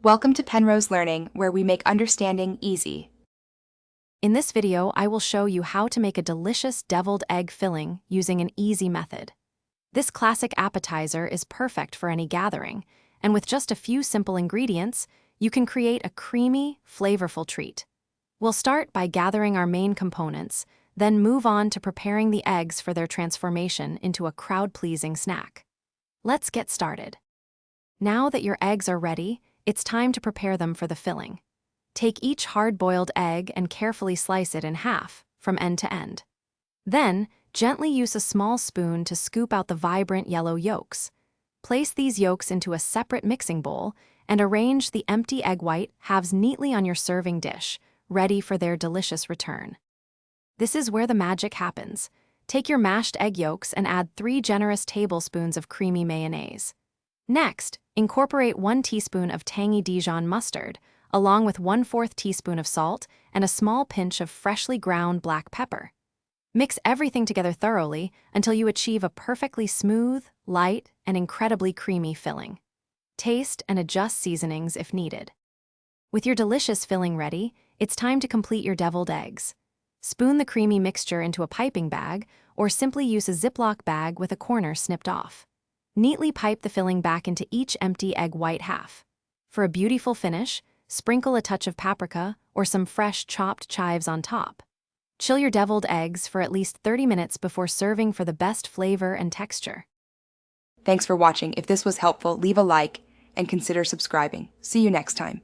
Welcome to Penrose Learning, where we make understanding easy. In this video, I will show you how to make a delicious deviled egg filling using an easy method. This classic appetizer is perfect for any gathering, and with just a few simple ingredients, you can create a creamy, flavorful treat. We'll start by gathering our main components, then move on to preparing the eggs for their transformation into a crowd-pleasing snack. Let's get started. Now that your eggs are ready, it's time to prepare them for the filling. Take each hard-boiled egg and carefully slice it in half, from end to end. Then, gently use a small spoon to scoop out the vibrant yellow yolks. Place these yolks into a separate mixing bowl and arrange the empty egg white halves neatly on your serving dish, ready for their delicious return. This is where the magic happens. Take your mashed egg yolks and add 3 generous tablespoons of creamy mayonnaise. Next, incorporate 1 teaspoon of tangy Dijon mustard, along with 1/4 teaspoon of salt and a small pinch of freshly ground black pepper. Mix everything together thoroughly until you achieve a perfectly smooth, light, and incredibly creamy filling. Taste and adjust seasonings if needed. With your delicious filling ready, it's time to complete your deviled eggs. Spoon the creamy mixture into a piping bag, or simply use a Ziploc bag with a corner snipped off. Neatly pipe the filling back into each empty egg white half. For a beautiful finish, sprinkle a touch of paprika or some fresh chopped chives on top. Chill your deviled eggs for at least 30 minutes before serving for the best flavor and texture. Thanks for watching. If this was helpful, leave a like and consider subscribing. See you next time.